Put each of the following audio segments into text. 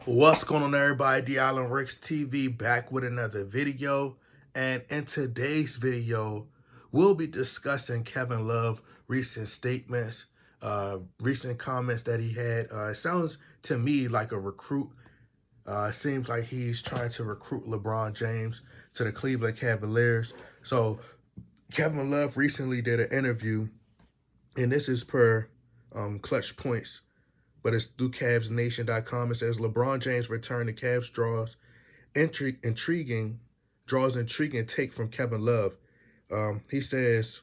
What's going on, everybody? The Island Rex TV back with another video. And in today's video, we'll be discussing Kevin Love recent statements, recent comments that he had. It sounds to me like a recruit. It seems like he's trying to recruit LeBron James to the Cleveland Cavaliers. So Kevin Love recently did an interview, and this is per Clutch Points, but it's through CavsNation.com. It says LeBron James return to Cavs intriguing take from Kevin Love. He says,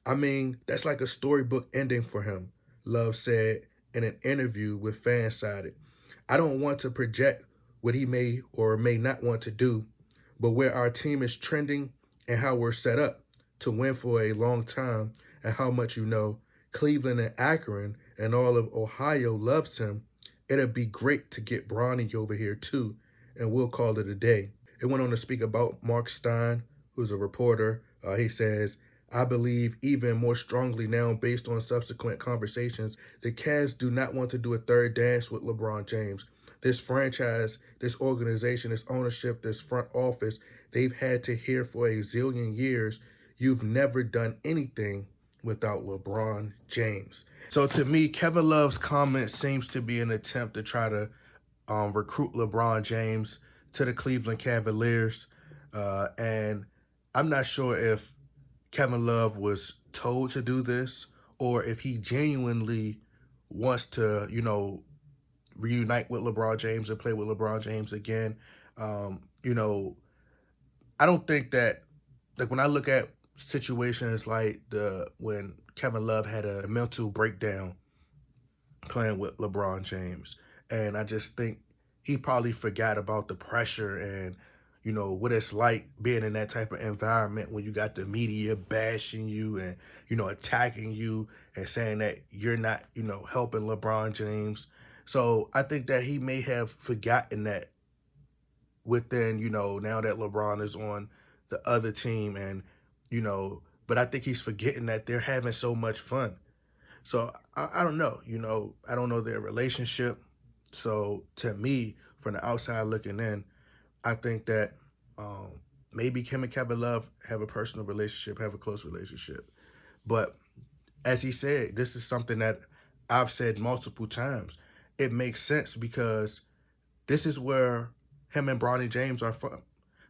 I mean, that's like a storybook ending for him, Love said in an interview with Fansided. I don't want to project what he may or may not want to do, but where our team is trending and how we're set up to win for a long time and how much Cleveland and Akron and all of Ohio loves him, it'll be great to get Bronny over here too, and we'll call it a day. It went on to speak about Mark Stein, who's a reporter. He says, I believe even more strongly now, based on subsequent conversations, the Cavs do not want to do a third dance with LeBron James. This franchise, this organization, this ownership, this front office, they've had to hear for a zillion years, you've never done anything without LeBron James. So to me, Kevin Love's comment seems to be an attempt to try to recruit LeBron James to the Cleveland Cavaliers. And I'm not sure if Kevin Love was told to do this or if he genuinely wants to, reunite with LeBron James and play with LeBron James again. I don't think that, like, when I look at situations like when Kevin Love had a mental breakdown playing with LeBron James, and I just think he probably forgot about the pressure and what it's like being in that type of environment when you got the media bashing you and attacking you and saying that you're not helping LeBron James. So I think that he may have forgotten that within now that LeBron is on the other team, and but I think he's forgetting that they're having so much fun. So I don't know, I don't know their relationship. So to me, from the outside looking in, I think that maybe him and Kevin Love have a personal relationship, have a close relationship. But as he said, this is something that I've said multiple times. It makes sense because this is where him and Bronny James are from.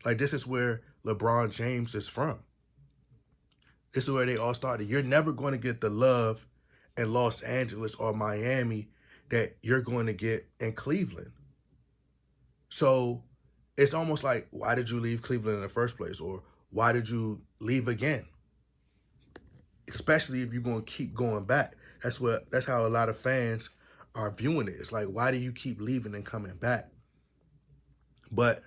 Like, this is where LeBron James is from. This is where they all started. You're never going to get the love in Los Angeles or Miami that you're going to get in Cleveland. So it's almost like, why did you leave Cleveland in the first place? Or why did you leave again? Especially if you're going to keep going back. That's how a lot of fans are viewing it. It's like, why do you keep leaving and coming back? But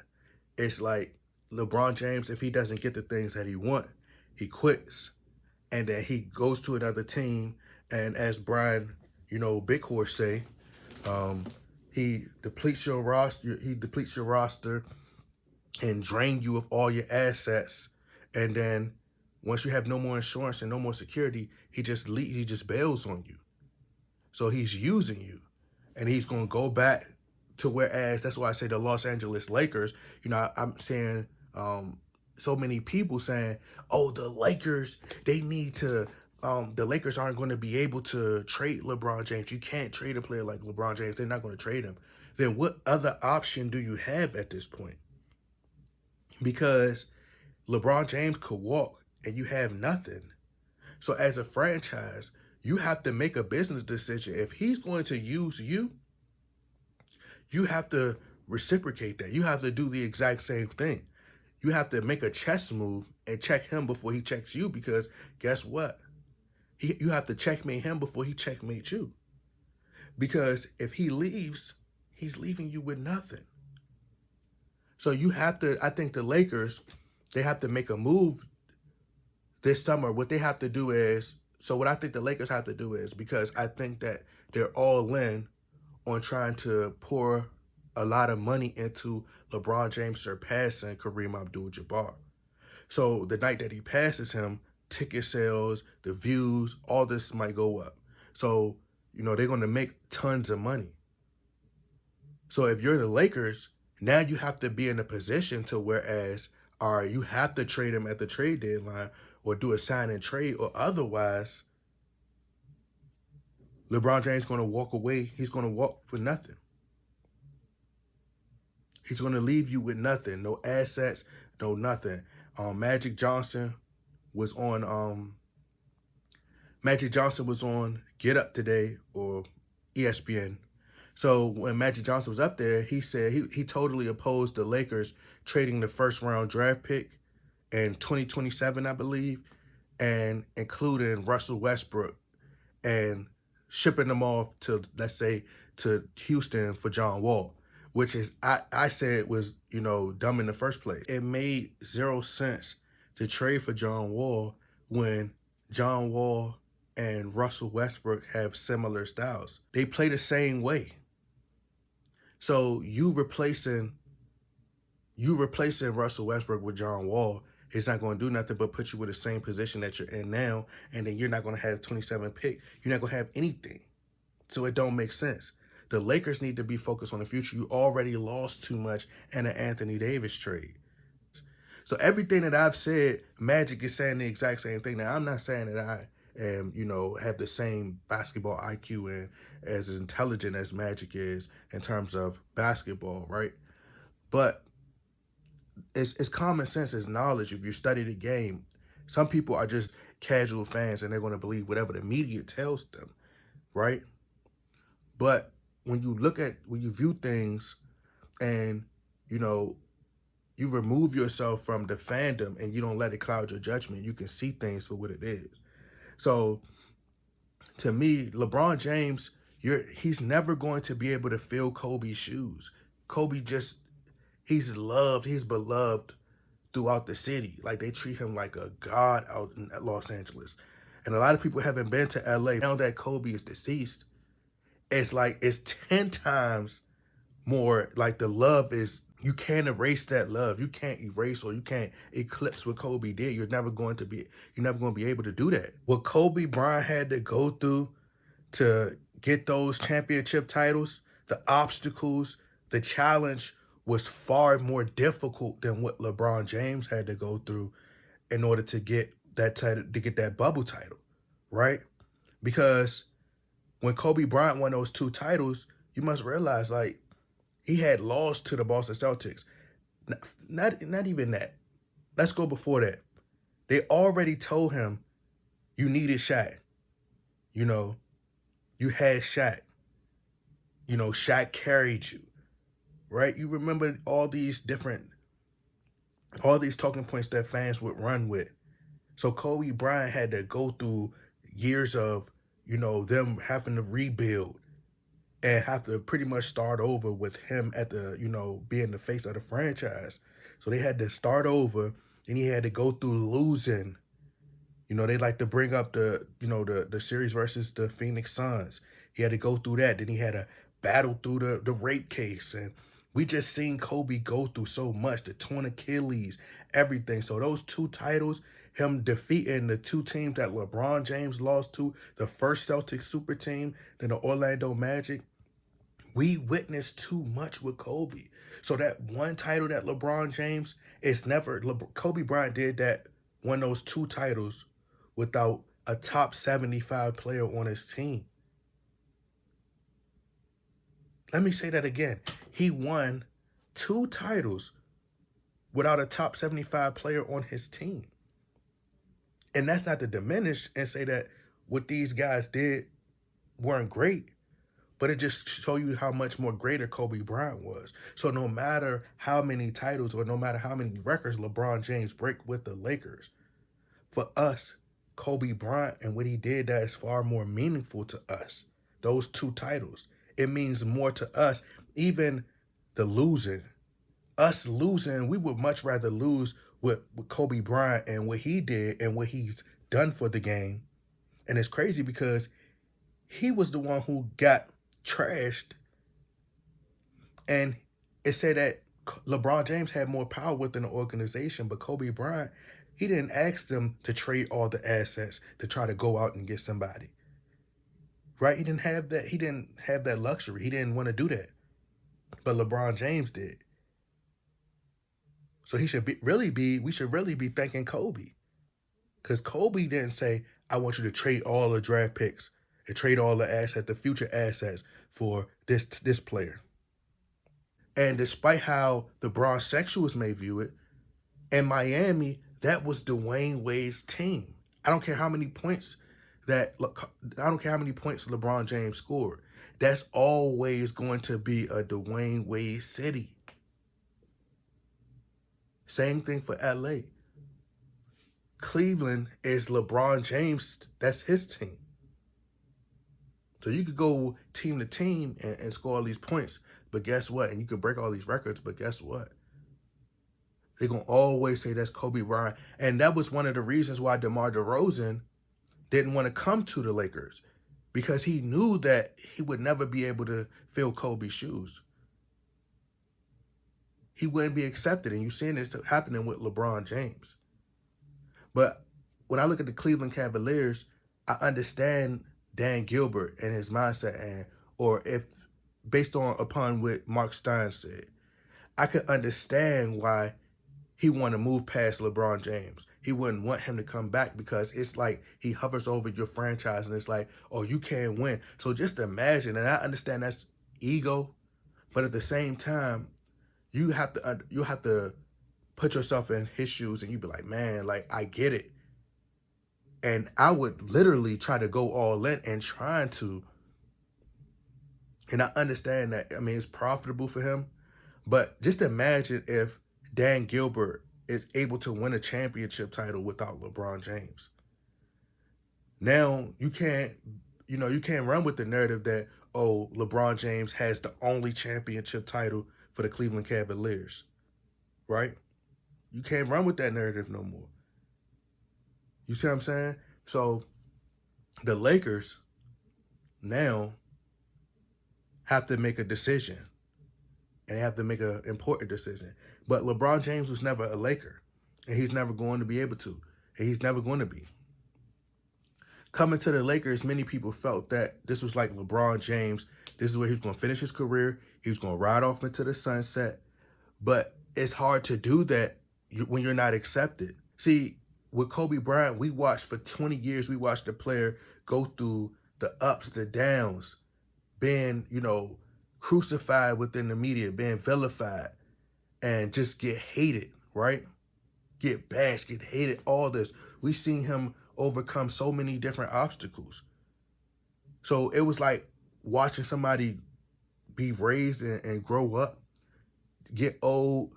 it's like LeBron James, if he doesn't get the things that he wants, he quits. And then he goes to another team. And as Brian, Big Horse say, he depletes your roster and drain you of all your assets. And then once you have no more insurance and no more security, he just bails on you. So he's using you, and he's going to go back to whereas, that's why I say the Los Angeles Lakers, I'm saying so many people saying, oh, the Lakers, they need to, the Lakers aren't going to be able to trade LeBron James. You can't trade a player like LeBron James. They're not going to trade him. Then what other option do you have at this point? Because LeBron James could walk and you have nothing. So as a franchise, you have to make a business decision. If he's going to use you, you have to reciprocate that. You have to do the exact same thing. You have to make a chess move and check him before he checks you, because guess what? You have to checkmate him before he checkmates you. Because if he leaves, he's leaving you with nothing. So you have to, I think the Lakers, they have to make a move this summer. What they have to do is, so what I think the Lakers have to do is, because I think that they're all in on trying to pour a lot of money into LeBron James surpassing Kareem Abdul-Jabbar. So the night that he passes him, ticket sales, the views, all this might go up. So, they're going to make tons of money. So if you're the Lakers, now you have to be in a position to whereas, all right, you have to trade him at the trade deadline or do a sign and trade, or otherwise, LeBron James is going to walk away. He's going to walk for nothing. He's going to leave you with nothing, no assets, no nothing. Magic Johnson was on Magic Johnson was on Get Up Today or ESPN. So when Magic Johnson was up there, he said he totally opposed the Lakers trading the first round draft pick in 2027, I believe, and including Russell Westbrook and shipping them off to, let's say, to Houston for John Wall, which is I said was, dumb in the first place. It made zero sense to trade for John Wall when John Wall and Russell Westbrook have similar styles. They play the same way. So you replacing Russell Westbrook with John Wall, it's not going to do nothing but put you in the same position that you're in now, and then you're not going to have 27 pick. You're not going to have anything. So it don't make sense. The Lakers need to be focused on the future. You already lost too much in an Anthony Davis trade. So everything that I've said, Magic is saying the exact same thing. Now, I'm not saying that I am, have the same basketball IQ and as intelligent as Magic is in terms of basketball, right? But it's common sense, it's knowledge. If you study the game, some people are just casual fans and they're going to believe whatever the media tells them, right? But when you view things and, you remove yourself from the fandom and you don't let it cloud your judgment, you can see things for what it is. So to me, LeBron James, he's never going to be able to fill Kobe's shoes. Kobe he's beloved throughout the city. Like, they treat him like a god out in Los Angeles. And a lot of people haven't been to LA. Now that Kobe is deceased, it's 10 times more, like, the love is, you can't erase that love. You can't erase or you can't eclipse what Kobe did. You're never going to be able to do that. What Kobe Bryant had to go through to get those championship titles, the obstacles, the challenge was far more difficult than what LeBron James had to go through in order to get that title, to get that bubble title, right? Because when Kobe Bryant won those 2 titles, you must realize, like, he had lost to the Boston Celtics. Not even that. Let's go before that. They already told him you needed Shaq. You had Shaq. Shaq carried you, right? You remember all these talking points that fans would run with. So Kobe Bryant had to go through years of, them having to rebuild and have to pretty much start over with him at the, being the face of the franchise. So they had to start over, and he had to go through losing. They like to bring up the series versus the Phoenix Suns. He had to go through that. Then he had to battle through the rape case. And we just seen Kobe go through so much, the torn Achilles, everything. So those 2 titles, him defeating the 2 teams that LeBron James lost to, the first Celtics super team, then the Orlando Magic, we witnessed too much with Kobe. So that 1 title that LeBron James, Kobe Bryant did that, won those 2 titles without a top 75 player on his team. Let me say that again. He won 2 titles without a top 75 player on his team. And that's not to diminish and say that what these guys did weren't great, but it just show you how much more greater Kobe Bryant was. So no matter how many titles or no matter how many records LeBron James break with the Lakers, for us, Kobe Bryant and what he did, that is far more meaningful to us. Those 2 titles, it means more to us. Even the losing, us losing, we would much rather lose with Kobe Bryant and what he did and what he's done for the game. And it's crazy because he was the one who got trashed, and it said that LeBron James had more power within the organization, but Kobe Bryant, he didn't ask them to trade all the assets to try to go out and get somebody, right? He didn't have that luxury. He didn't want to do that. but LeBron James did. So we should really be thanking Kobe. Because Kobe didn't say, I want you to trade all the draft picks and trade all the assets, the future assets for this player. And despite how the Bronx sexuals may view it, in Miami, that was Dwayne Wade's team. I don't care how many points LeBron James scored. That's always going to be a Dwayne Wade city. Same thing for LA. Cleveland is LeBron James. That's his team. So you could go team to team and score all these points, but guess what? And you could break all these records, but guess what? They're going to always say that's Kobe Bryant. And that was one of the reasons why DeMar DeRozan didn't want to come to the Lakers, because he knew that he would never be able to fill Kobe's shoes. He wouldn't be accepted. And you're seeing this happening with LeBron James. But when I look at the Cleveland Cavaliers, I understand Dan Gilbert and his mindset, or if based upon what Mark Stein said, I could understand why he wanted to move past LeBron James. He wouldn't want him to come back, because it's like he hovers over your franchise and it's like, oh, you can't win. So just imagine, and I understand that's ego, but at the same time, you have to put yourself in his shoes and you be like, man, like, I get it. And I would literally try to go all in and trying to. And I understand that, I mean, it's profitable for him. But just imagine if Dan Gilbert is able to win a championship title without LeBron James. Now, you can't run with the narrative that, oh, LeBron James has the only championship title for the Cleveland Cavaliers, right? You can't run with that narrative no more. You see what I'm saying? So the Lakers now have to make a decision, and they have to make an important decision. But LeBron James was never a Laker, and he's never going to be able to, and he's never going to be. Coming to the Lakers, many people felt that this was like LeBron James. This is where he was going to finish his career. He was going to ride off into the sunset. But it's hard to do that when you're not accepted. See, with Kobe Bryant, we watched for 20 years, we watched the player go through the ups, the downs, being, crucified within the media, being vilified, and just get hated, right? Get bashed, get hated, all this. We've seen him overcome so many different obstacles. So it was like watching somebody be raised and grow up, get old,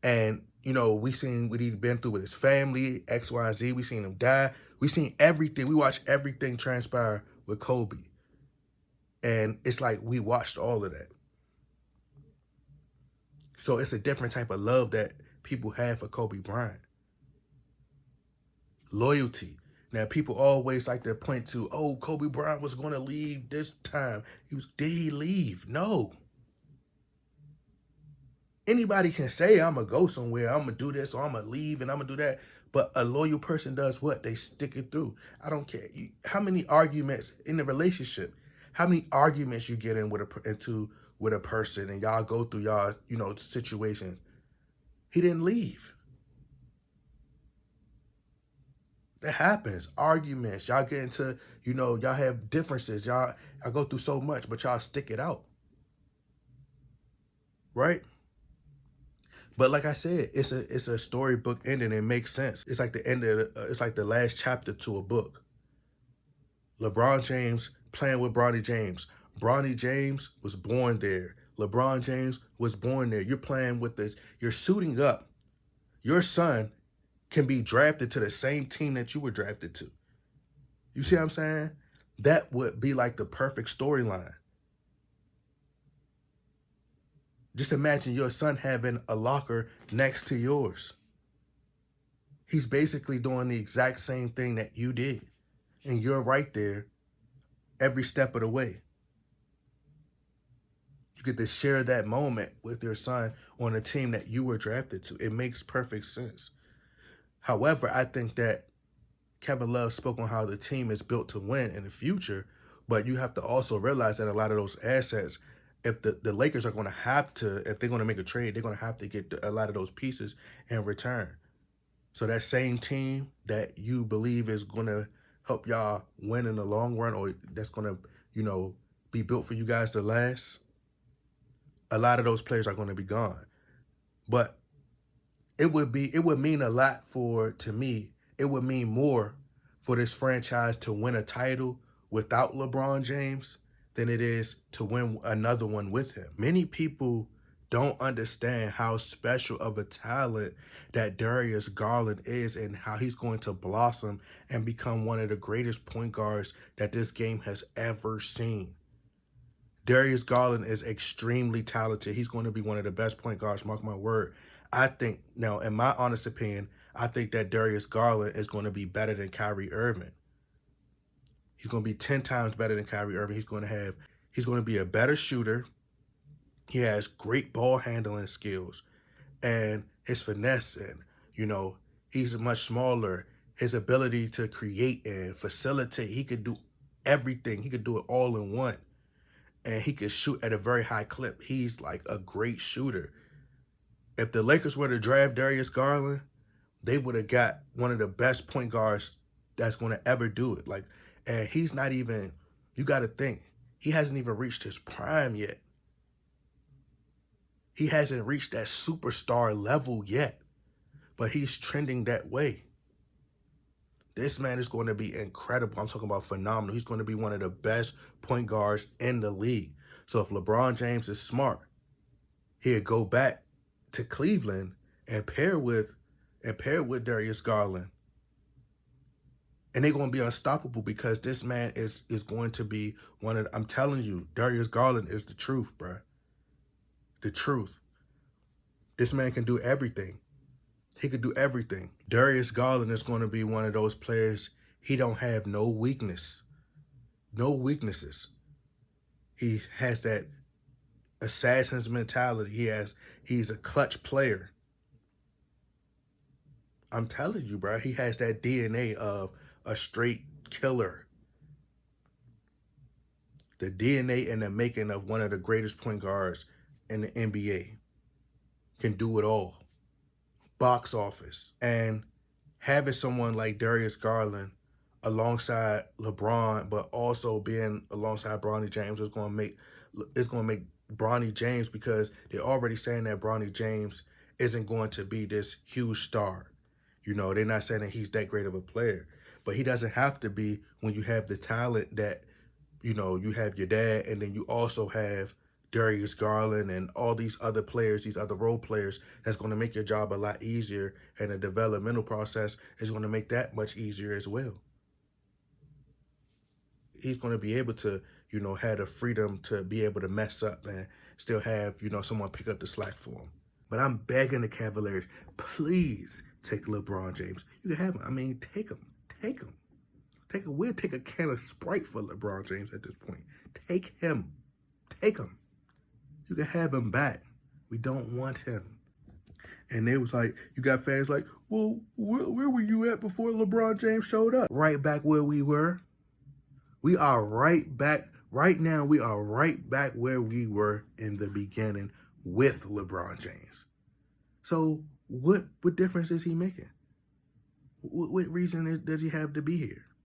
and, we seen what he'd been through with his family, X, Y, and Z. We seen him die. We seen everything. We watched everything transpire with Kobe. And it's like we watched all of that. So it's a different type of love that people have for Kobe Bryant. Loyalty. Now, people always like to point to, oh, Kobe Bryant was going to leave this time. Did he leave? No. Anybody can say, I'm going to go somewhere, I'm going to do this, or I'm going to leave, and I'm going to do that. But a loyal person does what? They stick it through. I don't care. How many arguments in the relationship, how many arguments you get into with a person, and y'all go through y'all, situations. He didn't leave. That happens. Arguments. Y'all get into, y'all have differences. Y'all go through so much, but y'all stick it out. Right? But like I said, it's a storybook ending. It makes sense. It's like the end of it's like the last chapter to a book. LeBron James playing with Bronny James. Bronny James was born there. LeBron James was born there. You're playing with this. You're suiting up. Your son can be drafted to the same team that you were drafted to. You see what I'm saying? That would be like the perfect storyline. Just imagine your son having a locker next to yours. He's basically doing the exact same thing that you did. And you're right there every step of the way. You get to share that moment with your son on a team that you were drafted to. It makes perfect sense. However, I think that Kevin Love spoke on how the team is built to win in the future, but you have to also realize that a lot of those assets if the Lakers are going to have to, if they're going to make a trade, they're going to have to get a lot of those pieces in return. So that same team that you believe is going to help y'all win in the long run, or that's going to, be built for you guys to last, a lot of those players are going to be gone. But it would mean a lot to me, it would mean more for this franchise to win a title without LeBron James than it is to win another one with him. Many people don't understand how special of a talent that Darius Garland is and how he's going to blossom and become one of the greatest point guards that this game has ever seen. Darius Garland is extremely talented. He's going to be one of the best point guards, mark my word. I think, now, in my honest opinion, I think that Darius Garland is going to be better than Kyrie Irving. He's going to be 10 times better than Kyrie Irving. He's going to be a better shooter. He has great ball handling skills and his finesse, and, he's much smaller. His ability to create and facilitate, he could do everything. He could do it all in one. And he could shoot at a very high clip. He's like a great shooter. If the Lakers were to draft Darius Garland, they would have got one of the best point guards that's going to ever do it. And he's not even, you got to think, he hasn't even reached his prime yet. He hasn't reached that superstar level yet, but he's trending that way. This man is going to be incredible. I'm talking about phenomenal. He's going to be one of the best point guards in the league. So if LeBron James is smart, he'll go back to Cleveland and pair with Darius Garland. And they're going to be unstoppable because this man is going to be I'm telling you, Darius Garland is the truth, bro. The truth. This man can do everything. He could do everything. Darius Garland is going to be one of those players, he don't have no weakness. No weaknesses. He has that assassin's mentality. He's a clutch player. I'm telling you, bro, he has that DNA of a straight killer. The DNA and the making of one of the greatest point guards in the NBA. Can do it all. Box office. And having someone like Darius Garland alongside LeBron, but also being alongside Bronny James is going to make Bronny James, because they're already saying that Bronny James isn't going to be this huge star. They're not saying that he's that great of a player, but he doesn't have to be when you have the talent that, you have your dad, and then you also have Darius Garland and all these other players, these other role players, that's going to make your job a lot easier, and the developmental process is going to make that much easier as well. He's going to be able to, have the freedom to be able to mess up and still have, someone pick up the slack for him. But I'm begging the Cavaliers, please take LeBron James. You can have him. I mean, take him. Take him. We'll take a can of Sprite for LeBron James at this point. Take him. Take him. You can have him back. We don't want him. And they was like, you got fans like, well, where were you at before LeBron James showed up? Right back where we were. We are right back. Right now, we are right back where we were in the beginning with LeBron James. So what difference is he making? What reason does he have to be here?